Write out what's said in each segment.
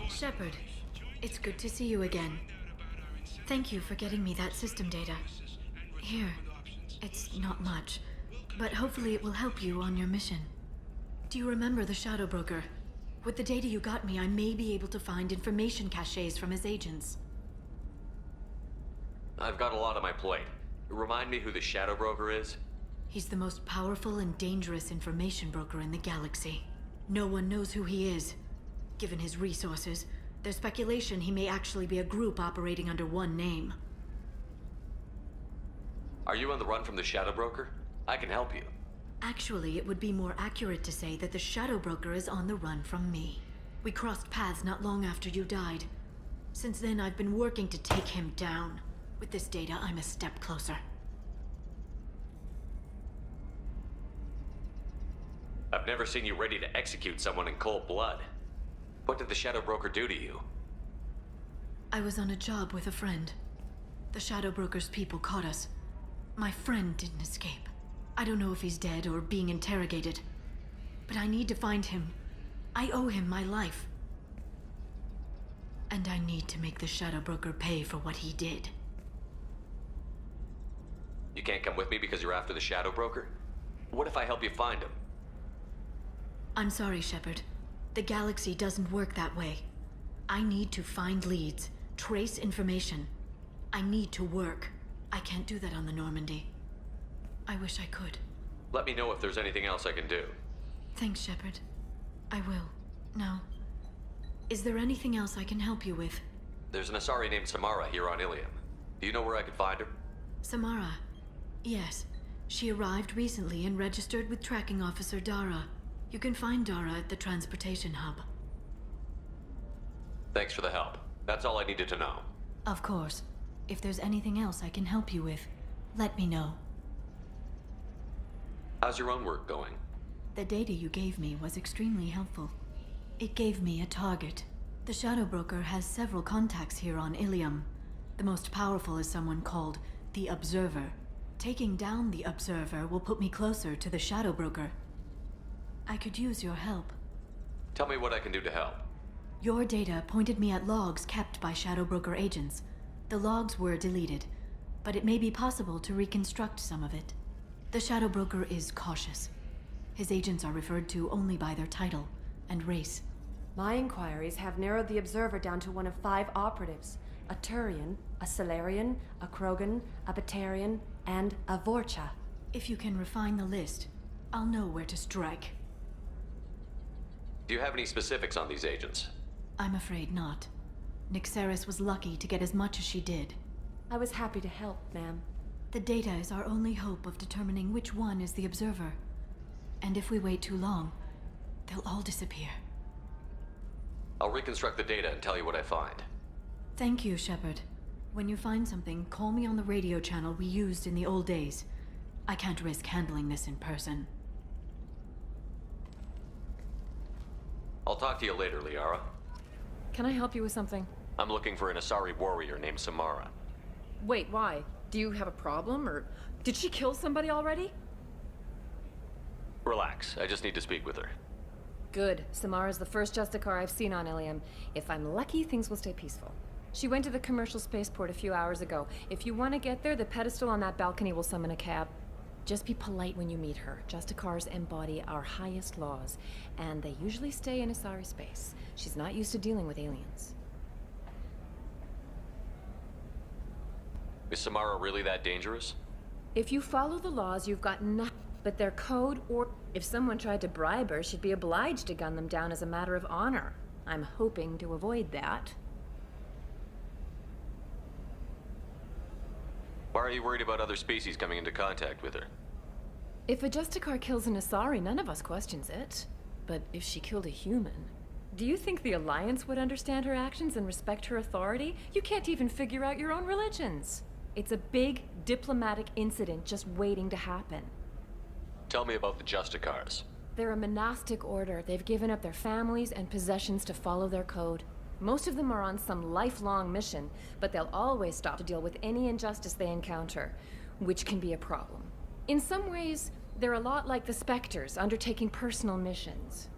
Shepard, it's good to see you again. Thank you for getting me that system data. Here, it's not much, but hopefully it will help you on your mission. Do you remember the Shadow Broker? With the data you got me, I may be able to find information caches from his agents. I've got a lot on my plate. Remind me who the Shadow Broker is? He's the most powerful and dangerous information broker in the galaxy. No one knows who he is. Given his resources, there's speculation he may actually be a group operating under one name. Are you on the run from the Shadow Broker? I can help you. Actually, it would be more accurate to say that the Shadow Broker is on the run from me. We crossed paths not long after you died. Since then, I've been working to take him down. With this data, I'm a step closer. I've never seen you ready to execute someone in cold blood. What did the Shadow Broker do to you? I was on a job with a friend. The Shadow Broker's people caught us. My friend didn't escape. I don't know if he's dead or being interrogated. But I need to find him. I owe him my life. And I need to make the Shadow Broker pay for what he did. You can't come with me because you're after the Shadow Broker? What if I help you find him? I'm sorry, Shepard. The galaxy doesn't work that way. I need to find leads, trace information. I need to work. I can't do that on the Normandy. I wish I could. Let me know if there's anything else I can do. Thanks, Shepard. I will. Now, is there anything else I can help you with? There's an Asari named Samara here on Illium. Do you know where I could find her? Samara? Yes. She arrived recently and registered with Tracking Officer Dara. You can find Dara at the transportation hub. Thanks for the help. That's all I needed to know. Of course. If there's anything else I can help you with, let me know. How's your own work going? The data you gave me was extremely helpful. It gave me a target. The Shadow Broker has several contacts here on Illium. The most powerful is someone called the Observer. Taking down the Observer will put me closer to the Shadow Broker. I could use your help. Tell me what I can do to help. Your data pointed me at logs kept by Shadow Broker agents. The logs were deleted, but it may be possible to reconstruct some of it. The Shadow Broker is cautious. His agents are referred to only by their title and race. My inquiries have narrowed the Observer down to one of 5 operatives. A Turian, a Solarian, a Krogan, a Batarian, and a Vorcha. If you can refine the list, I'll know where to strike. Do you have any specifics on these agents? I'm afraid not. Nyxeris was lucky to get as much as she did. I was happy to help, ma'am. The data is our only hope of determining which one is the Observer. And if we wait too long, they'll all disappear. I'll reconstruct the data and tell you what I find. Thank you, Shepard. When you find something, call me on the radio channel we used in the old days. I can't risk handling this in person. I'll talk to you later, Liara. Can I help you with something? I'm looking for an Asari warrior named Samara. Wait, why? Do you have a problem, or did she kill somebody already? Relax, I just need to speak with her. Good. Samara's the first Justicar I've seen on Illium. If I'm lucky, things will stay peaceful. She went to the commercial spaceport a few hours ago. If you want to get there, the pedestal on that balcony will summon a cab. Just be polite when you meet her. Justicars embody our highest laws, and they usually stay in Asari space. She's not used to dealing with aliens. Is Samara really that dangerous? If you follow the laws, you've got nothing but their code, or if someone tried to bribe her, she'd be obliged to gun them down as a matter of honor. I'm hoping to avoid that. Why are you worried about other species coming into contact with her? If a Justicar kills an Asari, none of us questions it. But if she killed a human, do you think the Alliance would understand her actions and respect her authority? You can't even figure out your own religions. It's a big diplomatic incident just waiting to happen. Tell me about the Justicars. They're a monastic order. They've given up their families and possessions to follow their code. Most of them are on some lifelong mission, but they'll always stop to deal with any injustice they encounter, which can be a problem. In some ways, they're a lot like the Spectres, undertaking personal missions.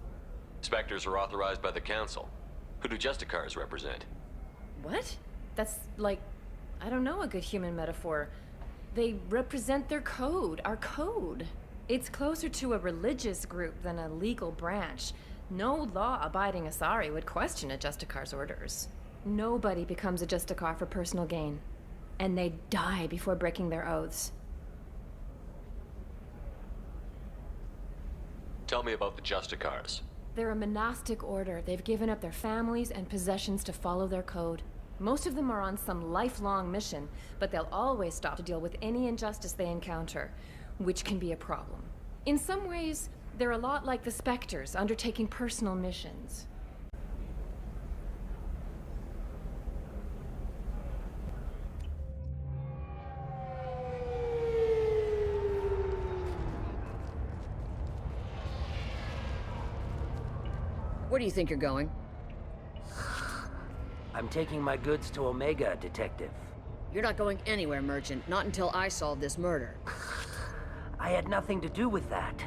Spectres are authorized by the Council. Who do Justicars represent? What? That's like, I don't know, a good human metaphor. They represent their code, our code. It's closer to a religious group than a legal branch. No law-abiding Asari would question a Justicar's orders. Nobody becomes a Justicar for personal gain. And they die before breaking their oaths. Tell me about the Justicars. They're a monastic order. They've given up their families and possessions to follow their code. Most of them are on some lifelong mission, but they'll always stop to deal with any injustice they encounter, which can be a problem. In some ways, they're a lot like the Spectres, undertaking personal missions. Where do you think you're going? I'm taking my goods to Omega, Detective. You're not going anywhere, Merchant. Not until I solve this murder. I had nothing to do with that.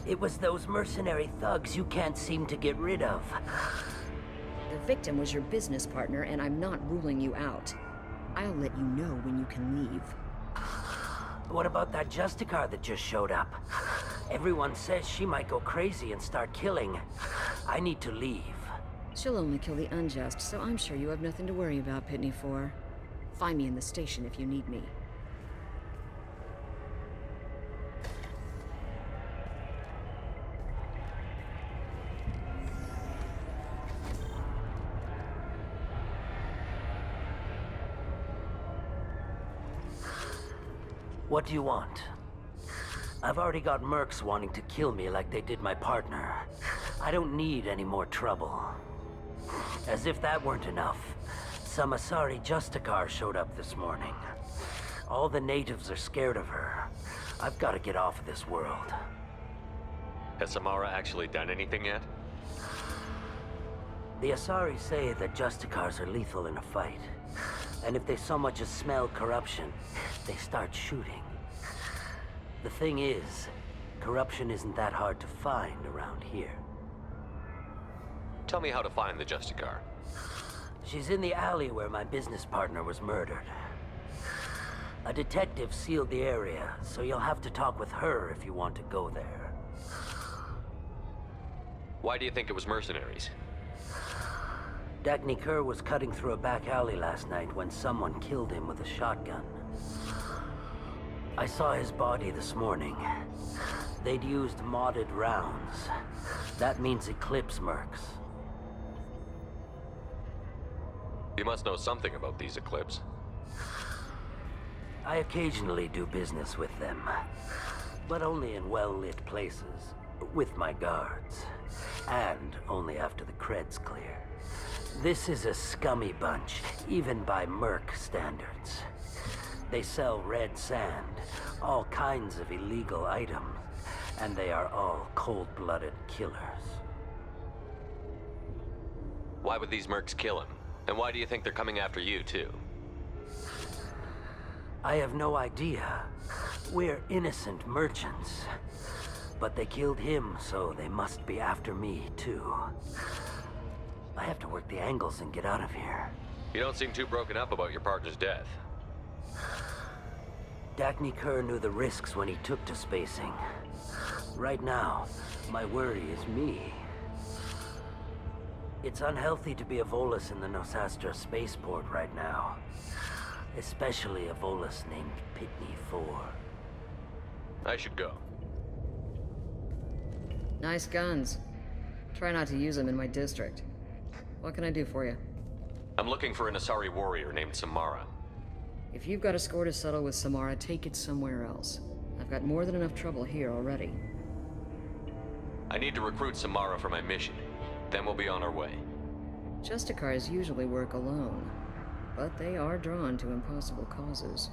It was those mercenary thugs you can't seem to get rid of. The victim was your business partner, and I'm not ruling you out. I'll let you know when you can leave. What about that Justicar that just showed up? Everyone says she might go crazy and start killing. I need to leave. She'll only kill the unjust, so I'm sure you have nothing to worry about, Pitney 4. Find me in the station if you need me. What do you want? I've already got mercs wanting to kill me like they did my partner. I don't need any more trouble. As if that weren't enough, some Asari Justicar showed up this morning. All the natives are scared of her. I've got to get off of this world. Has Samara actually done anything yet? The Asari say that Justicars are lethal in a fight. And if they so much as smell corruption, they start shooting. The thing is, corruption isn't that hard to find around here. Tell me how to find the Justicar. She's in the alley where my business partner was murdered. A detective sealed the area, so you'll have to talk with her if you want to go there. Why do you think it was mercenaries? Dagny Kerr was cutting through a back alley last night when someone killed him with a shotgun. I saw his body this morning. They'd used modded rounds. That means Eclipse mercs. You must know something about these Eclipse. I occasionally do business with them, but only in well-lit places, with my guards, and only after the creds clear. This is a scummy bunch, even by merc standards. They sell red sand, all kinds of illegal items, and they are all cold-blooded killers. Why would these mercs kill him? And why do you think they're coming after you, too? I have no idea. We're innocent merchants. But they killed him, so they must be after me, too. I have to work the angles and get out of here. You don't seem too broken up about your partner's death. Dagny Kerr knew the risks when he took to spacing. Right now, my worry is me. It's unhealthy to be a Volus in the Nosastra spaceport right now. Especially a Volus named Pitney 4. I should go. Nice guns. Try not to use them in my district. What can I do for you? I'm looking for an Asari warrior named Samara. If you've got a score to settle with Samara, take it somewhere else. I've got more than enough trouble here already. I need to recruit Samara for my mission. Then we'll be on our way. Justicars usually work alone, but they are drawn to impossible causes.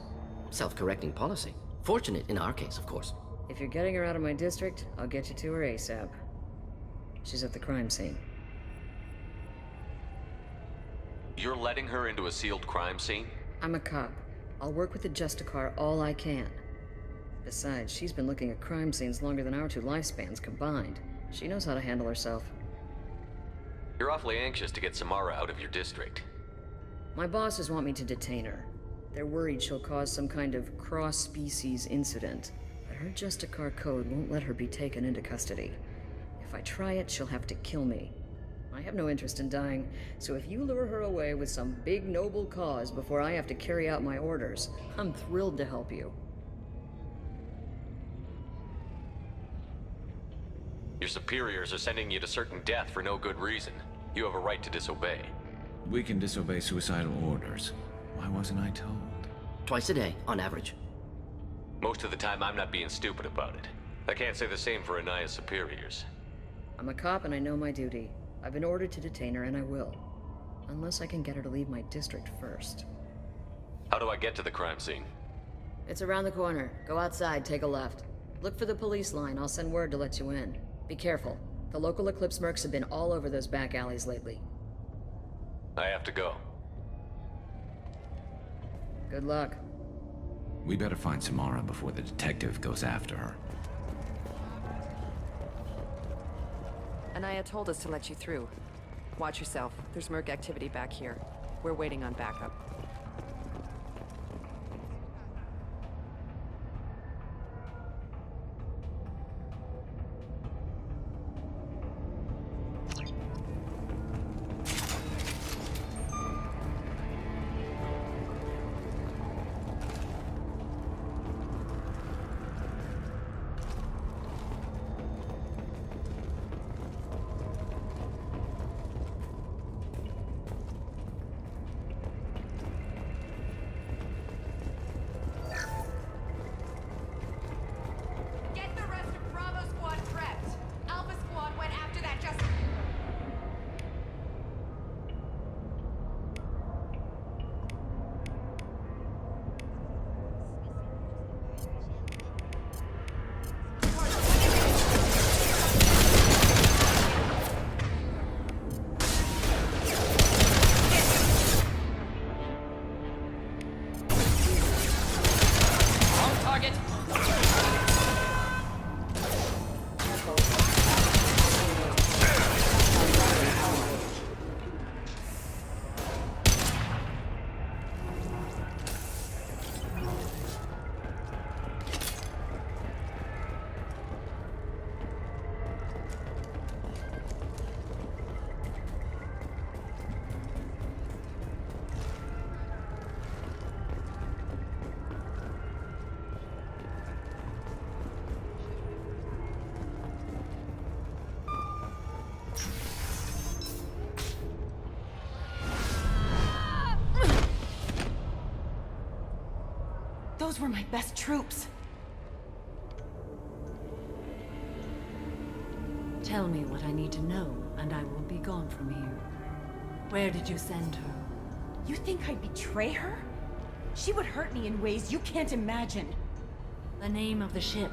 Self-correcting policy. Fortunate in our case, of course. If you're getting her out of my district, I'll get you to her ASAP. She's at the crime scene. You're letting her into a sealed crime scene? I'm a cop. I'll work with the Justicar all I can. Besides, she's been looking at crime scenes longer than our two lifespans combined. She knows how to handle herself. You're awfully anxious to get Samara out of your district. My bosses want me to detain her. They're worried she'll cause some kind of cross-species incident. But her Justicar code won't let her be taken into custody. If I try it, she'll have to kill me. I have no interest in dying, so if you lure her away with some big noble cause before I have to carry out my orders, I'm thrilled to help you. Your superiors are sending you to certain death for no good reason. You have a right to disobey. We can disobey suicidal orders. Why wasn't I told? Twice a day, on average. Most of the time, I'm not being stupid about it. I can't say the same for Anaya's superiors. I'm a cop and I know my duty. I've been ordered to detain her and I will. Unless I can get her to leave my district first. How do I get to the crime scene? It's around the corner. Go outside, take a left. Look for the police line. I'll send word to let you in. Be careful. The local Eclipse mercs have been all over those back alleys lately. I have to go. Good luck. We better find Samara before the detective goes after her. Anaya told us to let you through. Watch yourself. There's merc activity back here. We're waiting on backup. Get the rest of Bravo Squad prepped. Alpha Squad went after that just... Those were my best troops. Tell me what I need to know, and I will be gone from here. Where did you send her? You think I'd betray her? She would hurt me in ways you can't imagine. The name of the ship.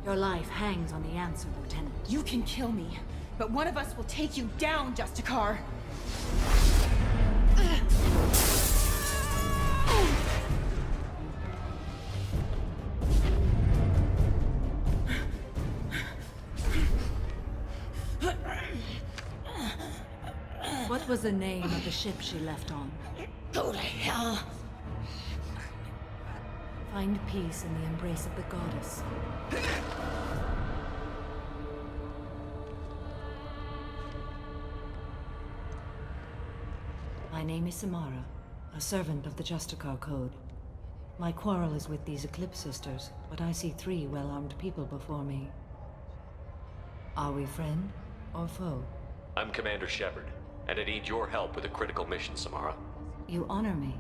Your life hangs on the answer, Lieutenant. You can kill me, but one of us will take you down, Justicar. What was the name of the ship she left on? Go to hell. Find peace in the embrace of the goddess. My name is Samara, a servant of the Justicar Code. My quarrel is with these Eclipse Sisters, but I see 3 well-armed people before me. Are we friend or foe? I'm Commander Shepard, and I need your help with a critical mission, Samara. You honor me,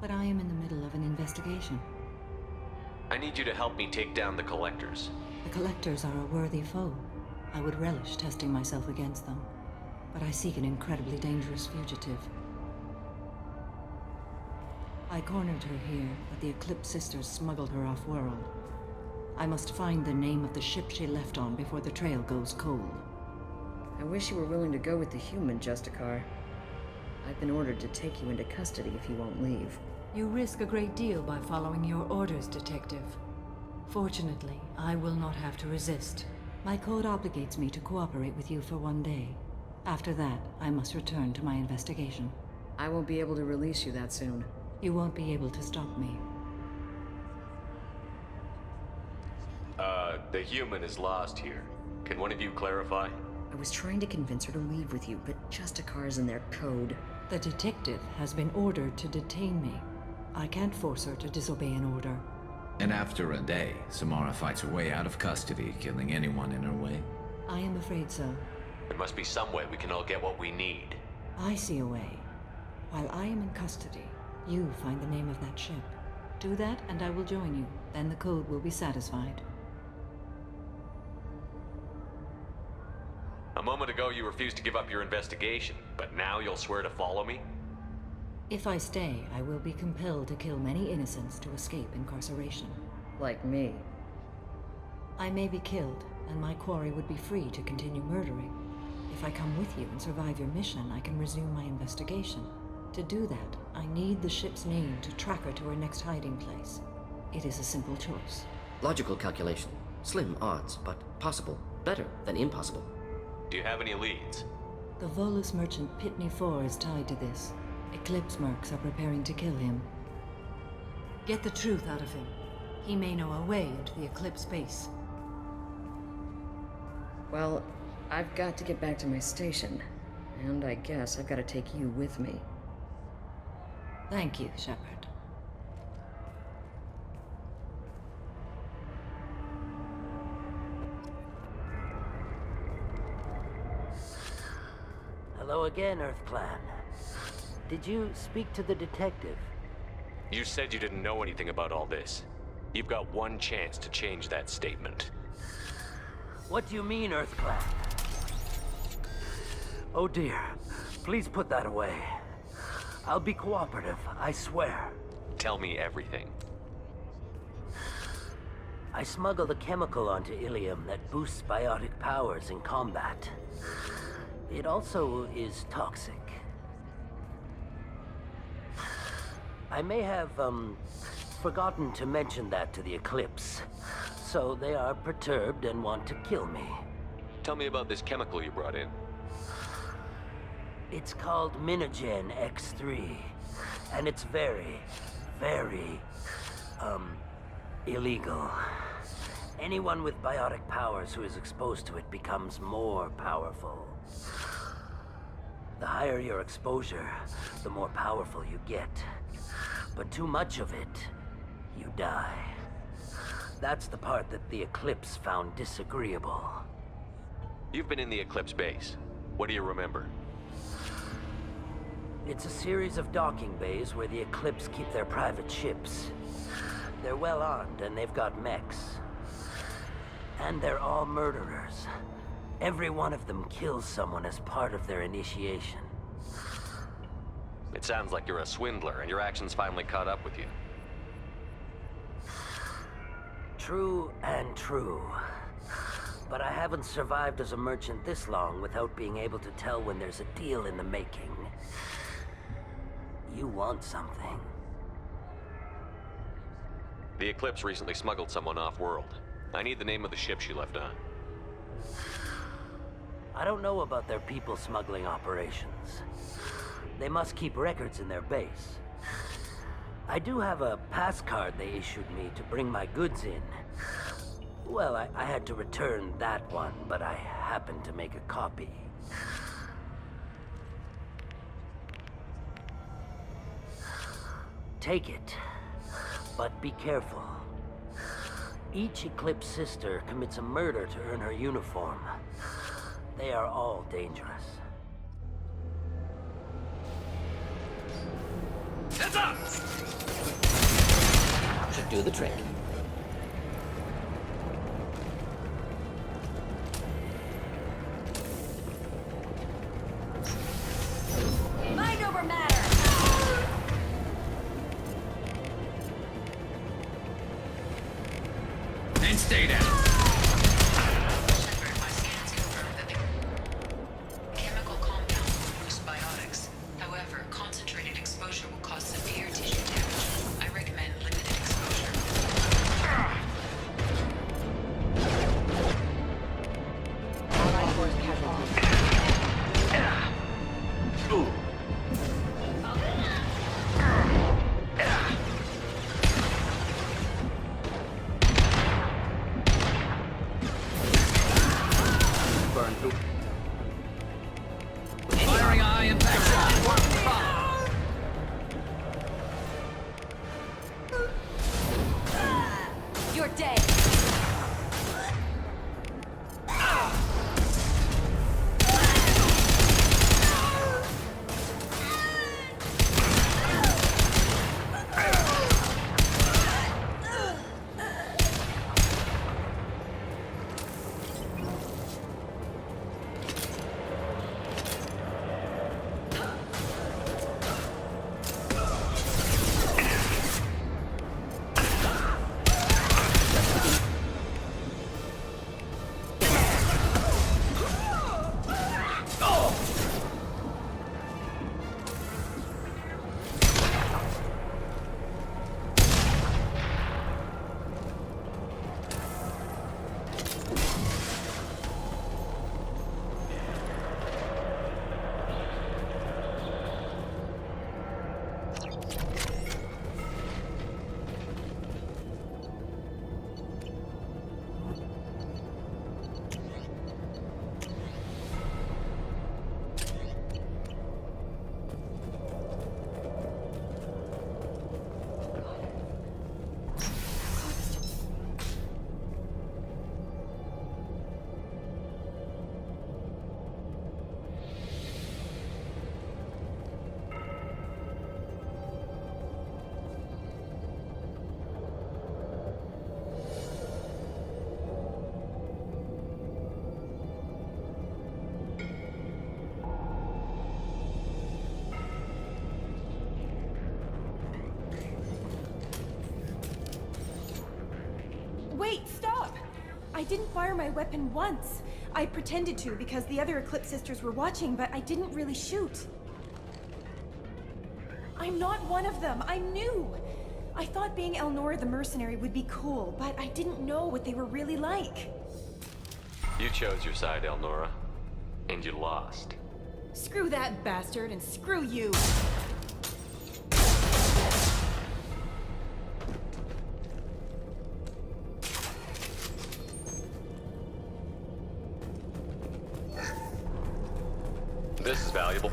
but I am in the middle of an investigation. I need you to help me take down the Collectors. The Collectors are a worthy foe. I would relish testing myself against them, but I seek an incredibly dangerous fugitive. I cornered her here, but the Eclipse Sisters smuggled her off-world. I must find the name of the ship she left on before the trail goes cold. I wish you were willing to go with the human, Justicar. I've been ordered to take you into custody if you won't leave. You risk a great deal by following your orders, Detective. Fortunately, I will not have to resist. My code obligates me to cooperate with you for 1 day. After that, I must return to my investigation. I won't be able to release you that soon. You won't be able to stop me. The human is lost here. Can one of you clarify? I was trying to convince her to leave with you, but Justicars and their code. The detective has been ordered to detain me. I can't force her to disobey an order. And after a day, Samara fights her way out of custody, killing anyone in her way. I am afraid so. There must be some way we can all get what we need. I see a way. While I am in custody, you find the name of that ship. Do that and I will join you. Then the code will be satisfied. A moment ago you refused to give up your investigation, but now you'll swear to follow me? If I stay, I will be compelled to kill many innocents to escape incarceration. Like me. I may be killed, and my quarry would be free to continue murdering. If I come with you and survive your mission, I can resume my investigation. To do that, I need the ship's name to track her to her next hiding place. It is a simple choice. Logical calculation. Slim odds, but possible. Better than impossible. Do you have any leads? The Volus merchant Pitney 4 is tied to this. Eclipse mercs are preparing to kill him. Get the truth out of him. He may know a way into the Eclipse base. Well, I've got to get back to my station. And I guess I've got to take you with me. Thank you, Shepard. Hello again, Earth Clan. Did you speak to the detective? You said you didn't know anything about all this. You've got one chance to change that statement. What do you mean, Earth Clan? Oh dear. Please put that away. I'll be cooperative, I swear. Tell me everything. I smuggled a chemical onto Illium that boosts biotic powers in combat. It also is toxic. I may have, forgotten to mention that to the Eclipse. So they are perturbed and want to kill me. Tell me about this chemical you brought in. It's called Minogen X3. And it's very, very, illegal. Anyone with biotic powers who is exposed to it becomes more powerful. The higher your exposure, the more powerful you get. But too much of it, you die. That's the part that the Eclipse found disagreeable. You've been in the Eclipse base. What do you remember? It's a series of docking bays where the Eclipse keep their private ships. They're well armed and they've got mechs. And they're all murderers. Every one of them kills someone as part of their initiation. It sounds like you're a swindler and your actions finally caught up with you. True and true. But I haven't survived as a merchant this long without being able to tell when there's a deal in the making. You want something. The Eclipse recently smuggled someone off-world. I need the name of the ship she left on. I don't know about their people smuggling operations. They must keep records in their base. I do have a pass card they issued me to bring my goods in. Well, I had to return that one, but I happened to make a copy. Take it, but be careful. Each Eclipse sister commits a murder to earn her uniform. They are all dangerous. Heads up! Should do the trick. Mind over matter! And stay down. Shepard, my scans confirm that the chemical compound will boost biotics. However, concentrated exposure will cause severe tissue damage. I recommend limited exposure. impact shot. You're dead. Wait, stop! I didn't fire my weapon once. I pretended to because the other Eclipse sisters were watching, but I didn't really shoot. I'm not one of them. I'm new. I thought being Elnora the mercenary would be cool, but I didn't know what they were really like. You chose your side, Elnora, and you lost. Screw that bastard and screw you. This is valuable.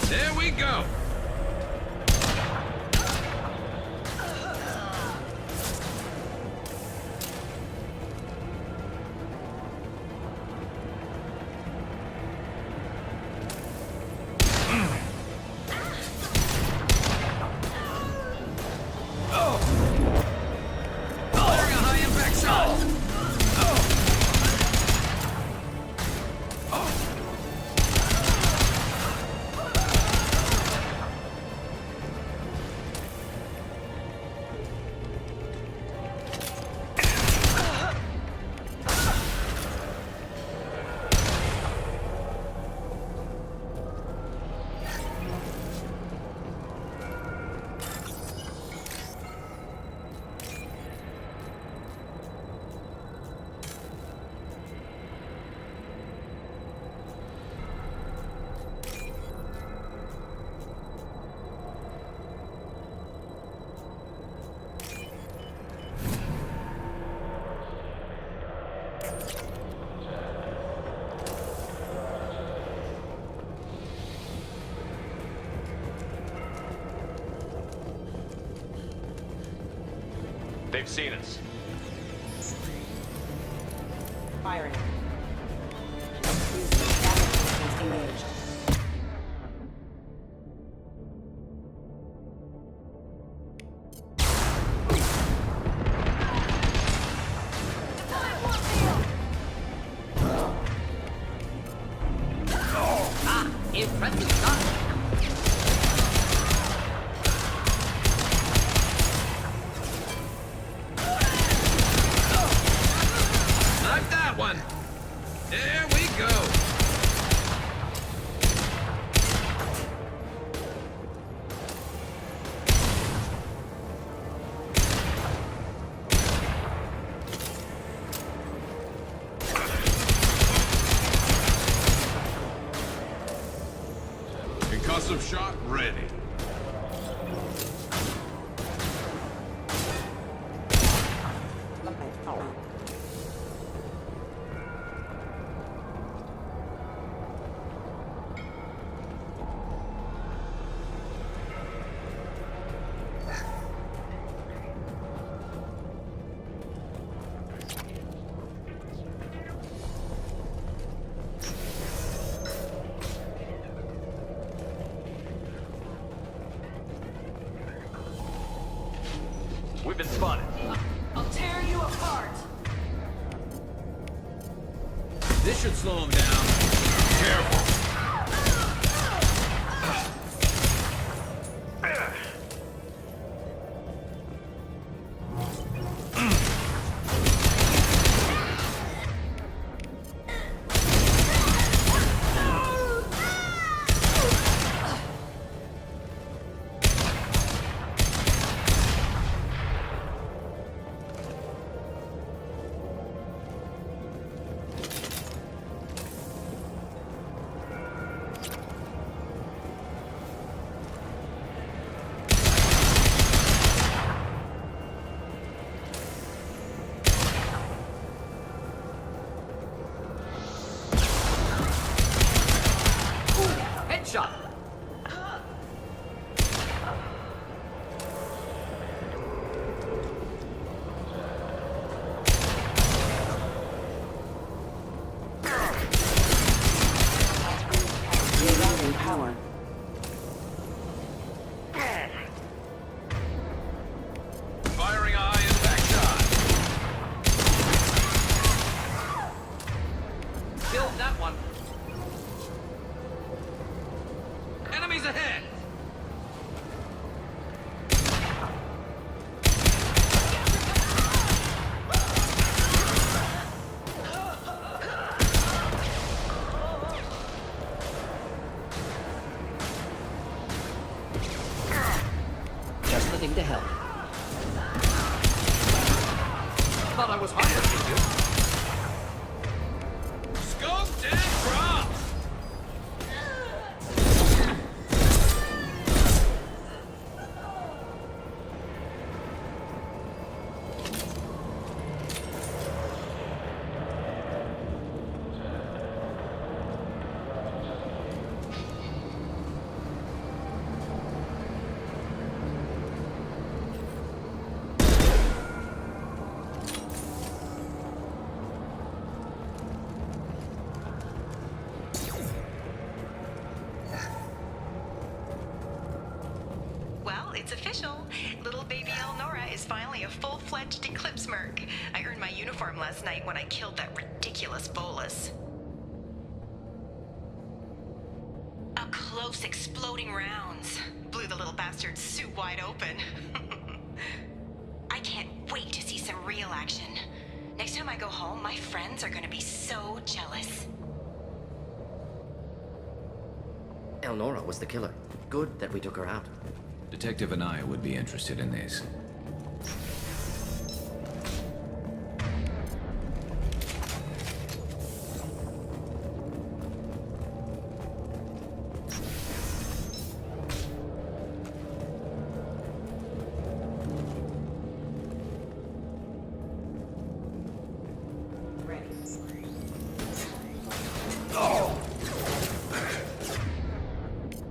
There we go. Firing a high impact shot. They've seen us. Firing. Backup systems engaged. Impressive shot. Like that one. There we go. Concussive shot ready. We've been spotted. I'll tear you apart. This should slow him down. Careful. Headshot. Rerouting power. Firing a high impact shot. Killed that one. Enemies ahead. Just the thing to help. Thought I was harmless, you. Scoped and dropped. Well, it's official. Little baby Elnora is finally a full-fledged Eclipse merc. I earned my uniform last night when I killed that ridiculous bolus. Up close, exploding rounds. Blew the little bastard's suit wide open. I can't wait to see some real action. Next time I go home, my friends are gonna be so jealous. Elnora was the killer. Good that we took her out. Detective Anaya would be interested in this.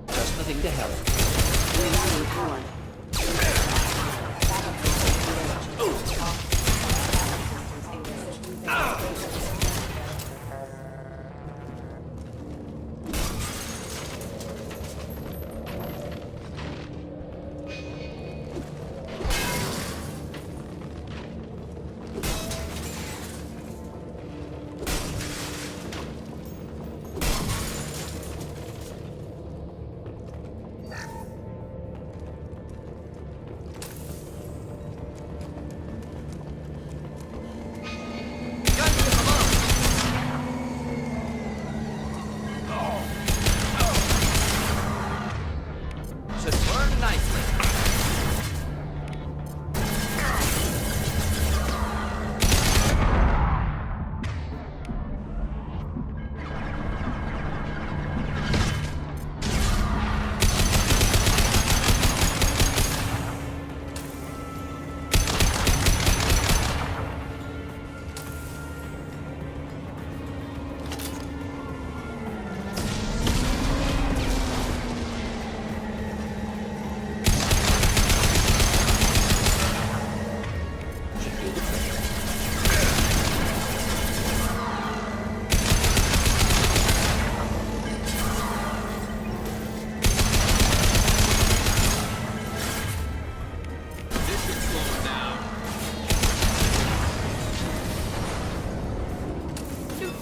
Just the thing to help. Rerouting power.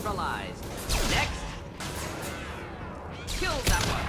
neutralized. Next! Kill that one!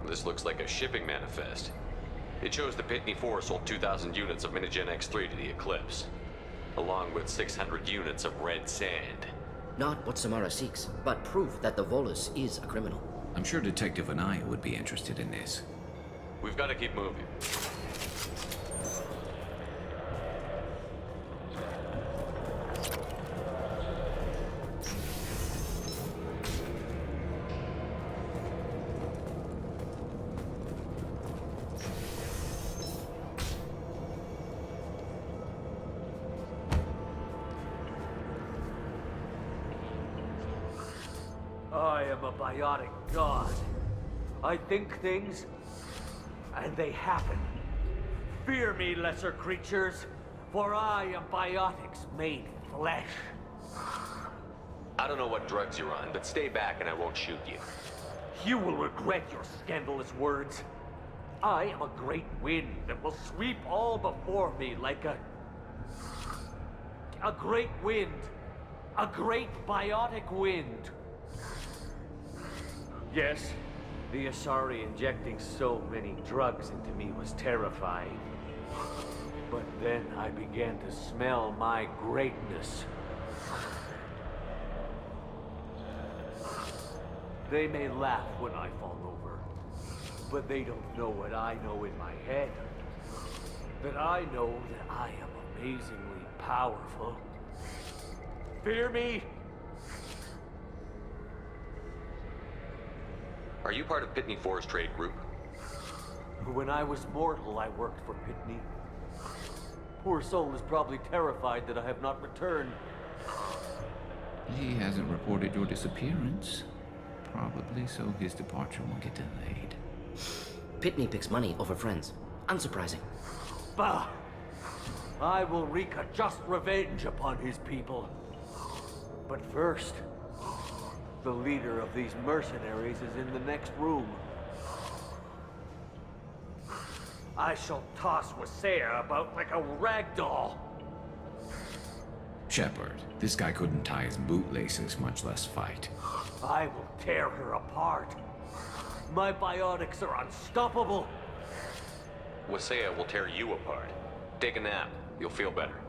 This looks like a shipping manifest. It shows the Pitney 4 sold 2,000 units of Minigen X3 to the Eclipse, along with 600 units of red sand. Not what Samara seeks, but proof that the Volus is a criminal. I'm sure Detective Anaya would be interested in this. We've got to keep moving. I am a biotic god. I think things, and they happen. Fear me, lesser creatures, for I am biotics made flesh. I don't know what drugs you're on, but stay back and I won't shoot you. You will regret your scandalous words. I am a great wind that will sweep all before me like a great wind. A great biotic wind. Yes, the Asari injecting so many drugs into me was terrifying. But then I began to smell my greatness. They may laugh when I fall over, but they don't know what I know in my head. That I know that I am amazingly powerful. Fear me? Are you part of Pitney 4's trade group? When I was mortal, I worked for Pitney. Poor soul is probably terrified that I have not returned. He hasn't reported your disappearance. Probably so his departure won't get delayed. Pitney picks money over friends. Unsurprising. Bah! I will wreak a just revenge upon his people. But first, the leader of these mercenaries is in the next room. I shall toss Wasea about like a rag doll. Shepard, this guy couldn't tie his bootlaces, much less fight. I will tear her apart. My biotics are unstoppable. Wasea will tear you apart. Take a nap. You'll feel better.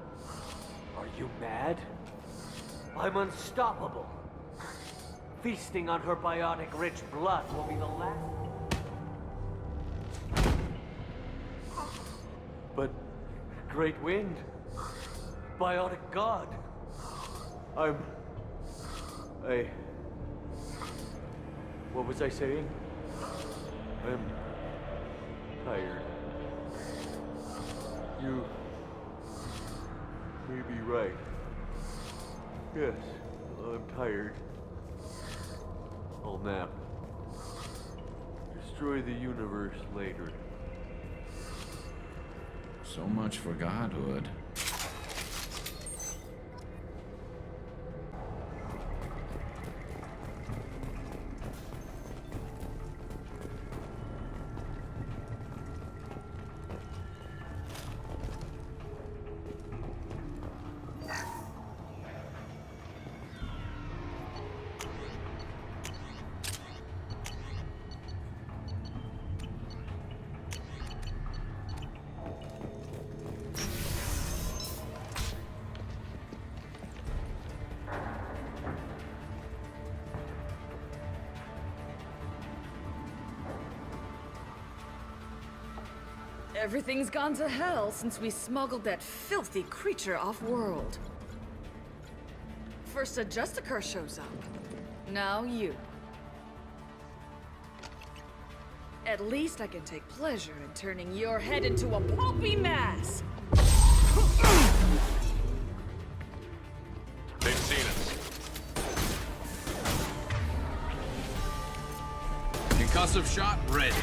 Are you mad? I'm unstoppable. Feasting on her biotic-rich blood will be the last. But, Great Wind, biotic god, what was I saying? I'm tired. You may be right. Yes, I'm tired. I'll nap. Destroy the universe later. So much for godhood. Everything's gone to hell since we smuggled that filthy creature off-world. First a Justicar shows up. Now you. At least I can take pleasure in turning your head into a pulpy mass! They've seen us. Concussive shot ready.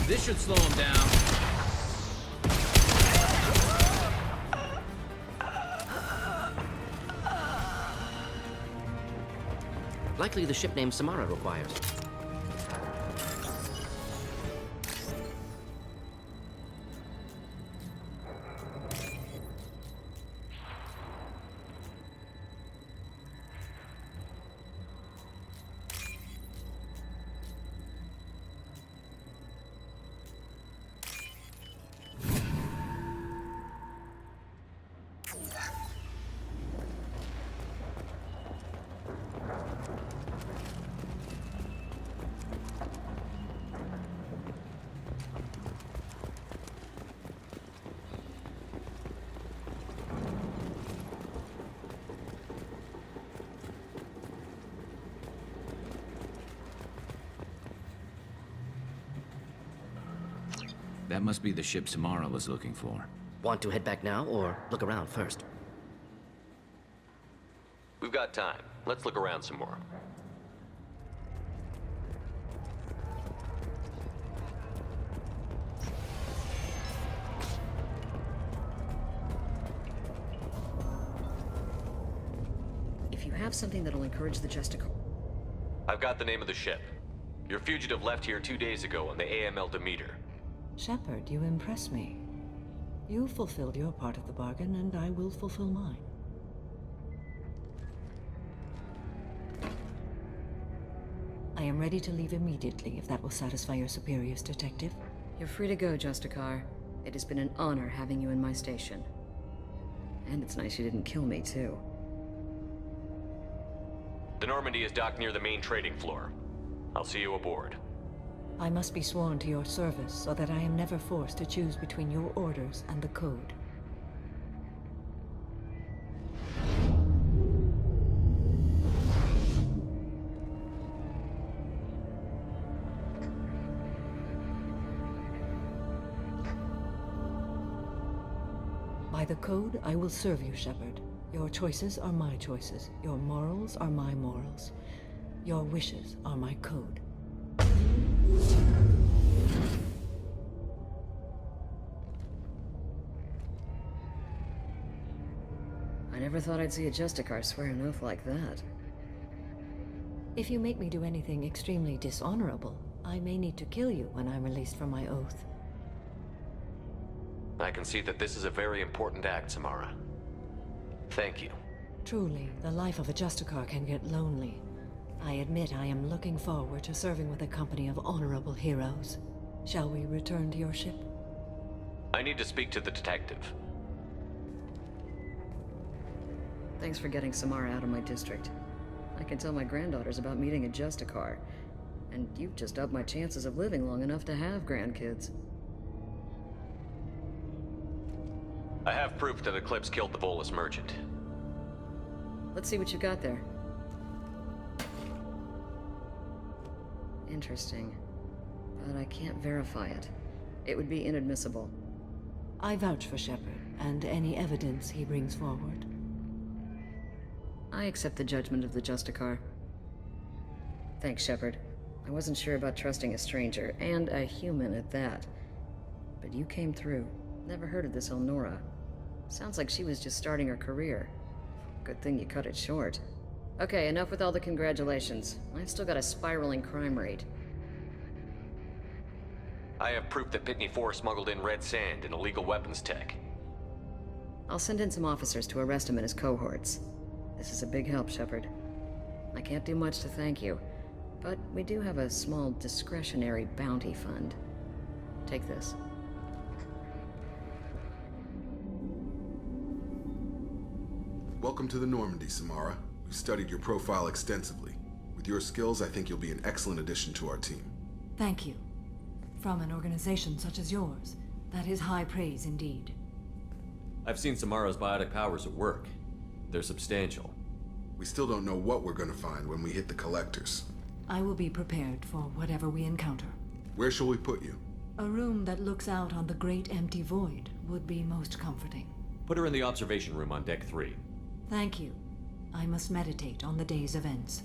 This should slow him down. Likely the ship name Samara requires. That must be the ship Samara was looking for. Want to head back now, or look around first? We've got time. Let's look around some more. If you have something that'll encourage the Justicar... I've got the name of the ship. Your fugitive left here 2 days ago on the AML Demeter. Shepard, you impress me. You fulfilled your part of the bargain, and I will fulfill mine. I am ready to leave immediately, if that will satisfy your superiors, Detective. You're free to go, Justicar. It has been an honor having you in my station. And it's nice you didn't kill me, too. The Normandy is docked near the main trading floor. I'll see you aboard. I must be sworn to your service, so that I am never forced to choose between your orders and the Code. By the Code, I will serve you, Shepard. Your choices are my choices. Your morals are my morals. Your wishes are my code. I never thought I'd see a Justicar swear an oath like that. If you make me do anything extremely dishonorable, I may need to kill you when I'm released from my oath. I can see that this is a very important act, Samara. Thank you. Truly, the life of a Justicar can get lonely. I admit I am looking forward to serving with a company of honorable heroes. Shall we return to your ship? I need to speak to the detective. Thanks for getting Samara out of my district. I can tell my granddaughters about meeting a Justicar. And you've just upped my chances of living long enough to have grandkids. I have proof that Eclipse killed the Volus merchant. Let's see what you got there. Interesting. But I can't verify it. It would be inadmissible. I vouch for Shepard, and any evidence he brings forward. I accept the judgment of the Justicar. Thanks, Shepard. I wasn't sure about trusting a stranger, and a human at that. But you came through. Never heard of this Elnora. Sounds like she was just starting her career. Good thing you cut it short. Okay, enough with all the congratulations. I've still got a spiraling crime rate. I have proof that Pitney 4 smuggled in red sand and illegal weapons tech. I'll send in some officers to arrest him and his cohorts. This is a big help, Shepard. I can't do much to thank you, but we do have a small discretionary bounty fund. Take this. Welcome to the Normandy, Samara. We've studied your profile extensively. With your skills, I think you'll be an excellent addition to our team. Thank you. From an organization such as yours, that is high praise indeed. I've seen Samara's biotic powers at work. They're substantial. We still don't know what we're gonna find when we hit the collectors. I will be prepared for whatever we encounter. Where shall we put you? A room that looks out on the great empty void would be most comforting. Put her in the observation room on Deck 3. Thank you. I must meditate on the day's events.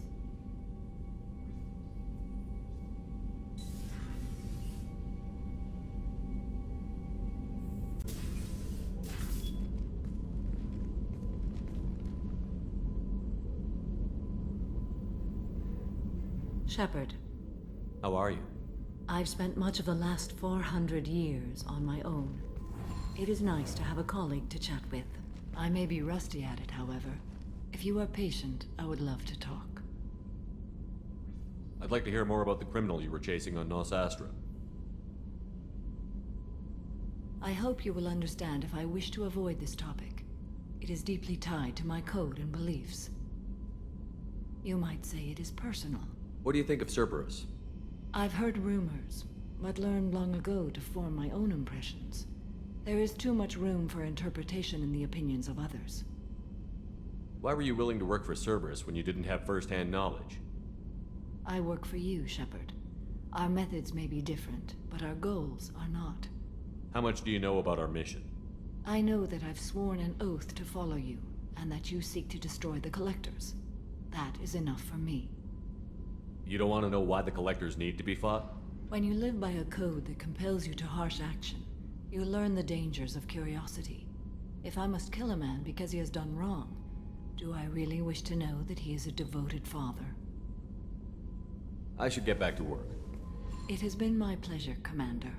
Shepard, How are you? I've spent much of the last 400 years on my own. It is nice to have a colleague to chat with. I may be rusty at it, however. If you are patient, I would love to talk. I'd like to hear more about the criminal you were chasing on Nos Astra. I hope you will understand if I wish to avoid this topic. It is deeply tied to my code and beliefs. You might say it is personal. What do you think of Cerberus? I've heard rumors, but learned long ago to form my own impressions. There is too much room for interpretation in the opinions of others. Why were you willing to work for Cerberus when you didn't have first-hand knowledge? I work for you, Shepard. Our methods may be different, but our goals are not. How much do you know about our mission? I know that I've sworn an oath to follow you, and that you seek to destroy the Collectors. That is enough for me. You don't want to know why the Collectors need to be fought? When you live by a code that compels you to harsh action, you learn the dangers of curiosity. If I must kill a man because he has done wrong, do I really wish to know that he is a devoted father? I should get back to work. It has been my pleasure, Commander.